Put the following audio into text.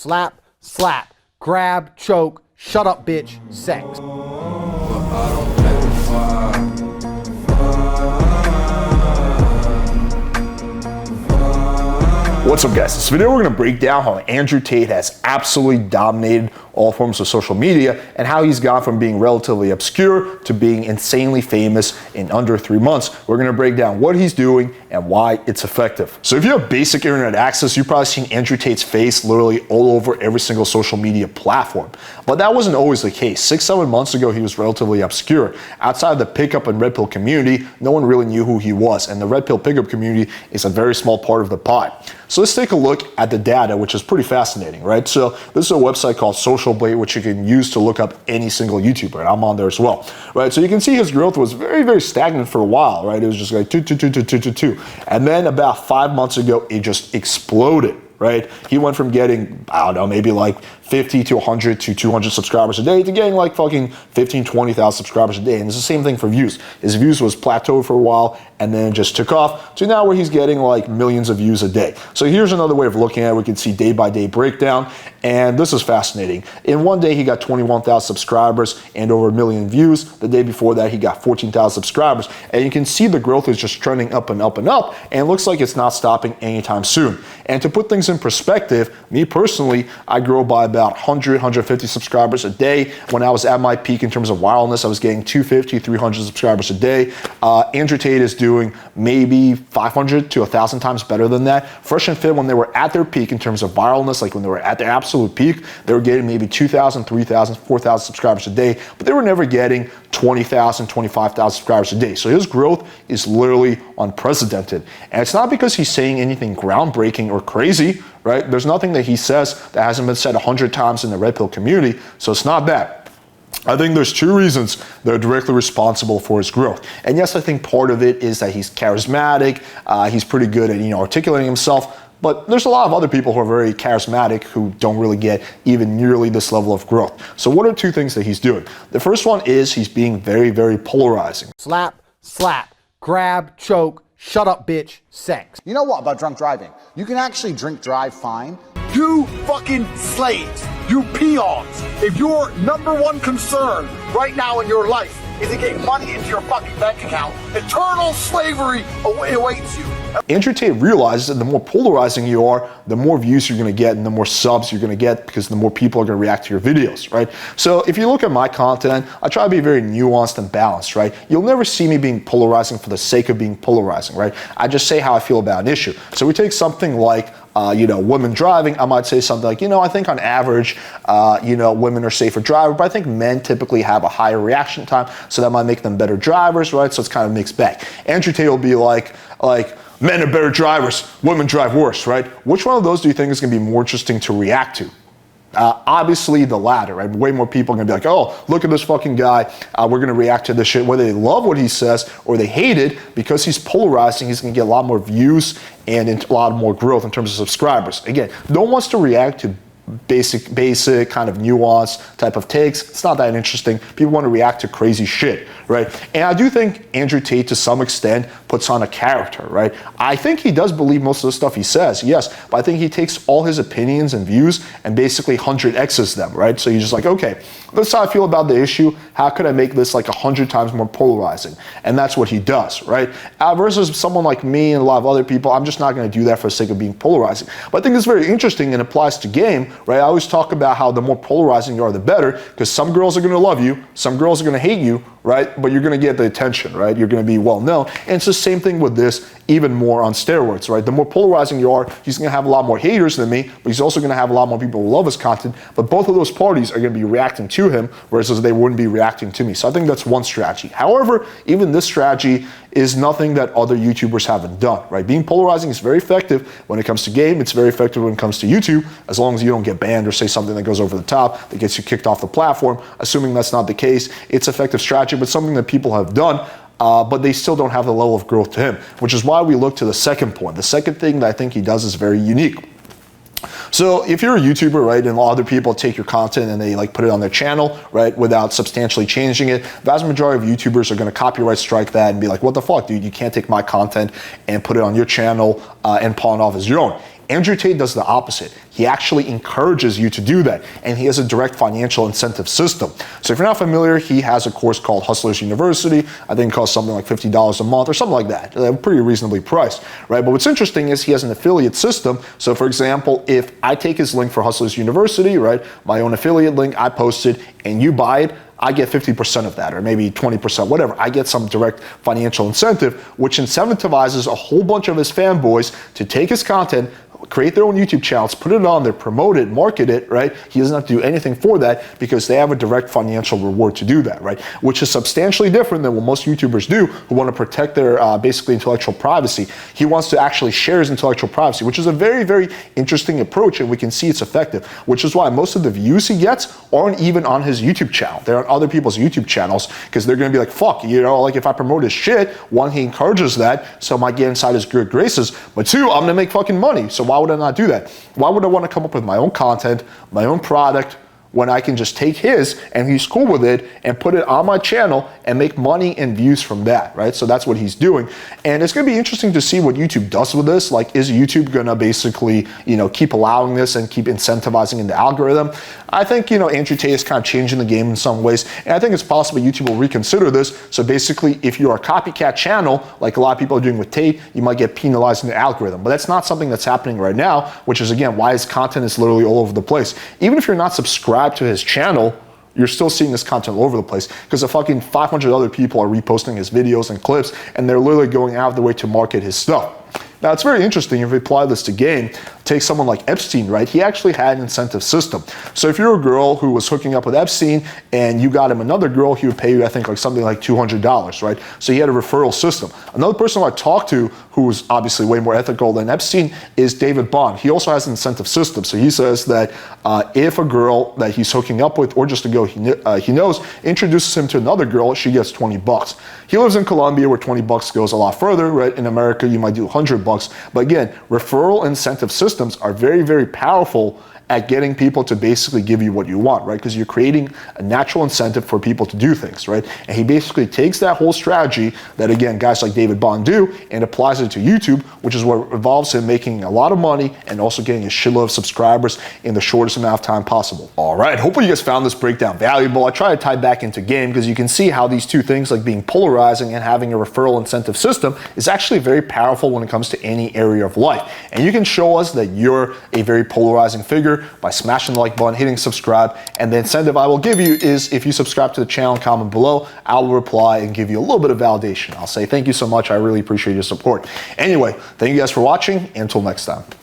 Slap, slap, grab, choke, shut up bitch, sex. What's up guys, this video we're going to break down how Andrew Tate has absolutely dominated all forms of social media and how he's gone from being relatively obscure to being insanely famous in under 3 months. We're going to break down what he's doing and why it's effective. So if you have basic internet access, you've probably seen Andrew Tate's face literally all over every single social media platform. But that wasn't always the case. 6-7 months ago, he was relatively obscure. Outside of the pickup and red pill community, no one really knew who he was. And the red pill pickup community is a very small part of the pie. So let's take a look at the data, which is pretty fascinating, right? So this is a website called Social Blade, which you can use to look up any single YouTuber, and I'm on there as well, right? So you can see his growth was very, very stagnant for a while, right? It was just like 2. And then about 5 months ago, it just exploded, right? He went from getting, I don't know, maybe like 50 to 100 to 200 subscribers a day to getting like fucking 15, 20,000 subscribers a day. And it's the same thing for views. His views was plateaued for a while and then just took off to now where he's getting like millions of views a day. So here's another way of looking at it. We can see day by day breakdown. And this is fascinating. In one day, he got 21,000 subscribers and over 1 million views. The day before that, he got 14,000 subscribers. And you can see the growth is just trending up and up and up. And it looks like it's not stopping anytime soon. And to put things in perspective, me personally, I grow by about 100, 150 subscribers a day. When I was at my peak in terms of wiralness, I was getting 250, 300 subscribers a day. Andrew Tate is doing maybe 500 to 1,000 times better than that. Fresh and Fit, when they were at their peak in terms of viralness, like when they were at their absolute peak, they were getting maybe 2,000, 3,000, 4,000 subscribers a day, but they were never getting 20,000, 25,000 subscribers a day. So his growth is literally unprecedented. And it's not because he's saying anything groundbreaking or crazy, right? There's nothing that he says that hasn't been said 100 times in the red pill community. So it's not that. I think there's two reasons that are directly responsible for his growth. And yes, I think part of it is that he's charismatic. He's pretty good at, articulating himself. But there's a lot of other people who are very charismatic who don't really get even nearly this level of growth. So what are two things that he's doing? The first one is he's being very, very polarizing. Slap, slap, grab, choke, shut up bitch, sex. You know what about drunk driving? You can actually drink drive fine. You fucking slaves, you peons. If your number one concern right now in your life is to get money into your fucking bank account, eternal slavery awaits you. Andrew Tate realizes that the more polarizing you are, the more views you're going to get and the more subs you're going to get because the more people are going to react to your videos, right? So if you look at my content, I try to be very nuanced and balanced, right? You'll never see me being polarizing for the sake of being polarizing, right? I just say how I feel about an issue. So we take something like women driving, I might say something like, I think on average, women are safer drivers, but I think men typically have a higher reaction time, so that might make them better drivers, right? So it's kind of mixed bag. Andrew Tate will be like, men are better drivers, women drive worse, right? Which one of those do you think is going to be more interesting to react to? Obviously the latter, right? Way more people are going to be like, oh, look at this fucking guy. We're going to react to this shit, whether they love what he says or they hate it, because he's polarizing. He's going to get a lot more views and a lot more growth in terms of subscribers. Again, no one wants to react to basic kind of nuanced type of takes. It's not that interesting. People want to react to crazy shit, right? And I do think Andrew Tate to some extent puts on a character, right? I think he does believe most of the stuff he says, yes, but I think he takes all his opinions and views and basically 100x's them, right? So you're just like, okay, this is how I feel about the issue. How could I make this like 100 times more polarizing? And that's what he does, right? Versus someone like me and a lot of other people, I'm just not going to do that for the sake of being polarizing. But I think it's very interesting and applies to game, right? I always talk about how the more polarizing you are, the better, because some girls are going to love you, some girls are going to hate you, right? But you're going to get the attention, right? You're going to be well known. And it's the same thing with this, even more on steroids, right? The more polarizing you are, he's going to have a lot more haters than me, but he's also going to have a lot more people who love his content. But both of those parties are going to be reacting to him, whereas they wouldn't be reacting to me. So I think that's one strategy. However, even this strategy is nothing that other YouTubers haven't done, right? Being polarizing is very effective when it comes to game. It's very effective when it comes to YouTube, as long as you don't get banned or say something that goes over the top that gets you kicked off the platform. Assuming that's not the case, it's effective strategy, but something that people have done, but they still don't have the level of growth to him, which is why we look to the second point. The second thing that I think he does is very unique. So if you're a YouTuber, right, and other people take your content and they like put it on their channel, right, without substantially changing it, the vast majority of YouTubers are going to copyright strike that and be like, what the fuck, dude, you can't take my content and put it on your channel and pawn it off as your own. Andrew Tate does the opposite. He actually encourages you to do that, and he has a direct financial incentive system. So if you're not familiar, he has a course called Hustlers University. I think it costs something like $50 a month or something like that. Pretty reasonably priced, right? But what's interesting is he has an affiliate system. So for example, if I take his link for Hustlers University, right, my own affiliate link, I posted, and you buy it, I get 50% of that, or maybe 20%, whatever. I get some direct financial incentive, which incentivizes a whole bunch of his fanboys to take his content, create their own YouTube channels, put it on there, promote it, market it, right? He doesn't have to do anything for that because they have a direct financial reward to do that, right? Which is substantially different than what most YouTubers do who want to protect their basically intellectual privacy. He wants to actually share his intellectual privacy, which is a very, very interesting approach, and we can see it's effective, which is why most of the views he gets aren't even on his YouTube channel. They're on other people's YouTube channels because they're going to be like, fuck, you know, like if I promote his shit, one, he encourages that, so I might get inside his good graces, but two, I'm going to make fucking money. So why would I not do that? Why would I want to come up with my own content, my own product, when I can just take his and he's cool with it and put it on my channel and make money and views from that, right? So that's what he's doing. And it's going to be interesting to see what YouTube does with this. Like, is YouTube going to basically, you know, keep allowing this and keep incentivizing in the algorithm? I think, you know, Andrew Tate is kind of changing the game in some ways. And I think it's possible YouTube will reconsider this. So basically, if you're a copycat channel, like a lot of people are doing with Tate, you might get penalized in the algorithm. But that's not something that's happening right now, which is, again, why his content is literally all over the place. Even if you're not subscribed to his channel, you're still seeing this content all over the place because the fucking 500 other people are reposting his videos and clips, and they're literally going out of the way to market his stuff. Now, it's very interesting if we apply this to game. Take someone like Epstein, right? He actually had an incentive system. So if you're a girl who was hooking up with Epstein and you got him another girl, he would pay you, I think, like something like $200, right? So he had a referral system. Another person I talked to who was obviously way more ethical than Epstein is David Bond. He also has an incentive system. So he says that if a girl that he's hooking up with, or just a girl he knows, introduces him to another girl, she gets $20. He lives in Colombia where $20 goes a lot further, right? In America, you might do $100. But again, referral incentive systems are very, very powerful at getting people to basically give you what you want, right? Because you're creating a natural incentive for people to do things, right? And he basically takes that whole strategy that, again, guys like David Bond do and applies it to YouTube, which is what involves him making a lot of money and also getting a shitload of subscribers in the shortest amount of time possible. All right, hopefully you guys found this breakdown valuable. I try to tie back into game because you can see how these two things, like being polarizing and having a referral incentive system, is actually very powerful when it comes to any area of life. And you can show us that you're a very polarizing figure by smashing the like button, hitting subscribe, and the incentive I will give you is if you subscribe to the channel and comment below, I will reply and give you a little bit of validation. I'll say thank you so much. I really appreciate your support. Anyway, thank you guys for watching, and until next time.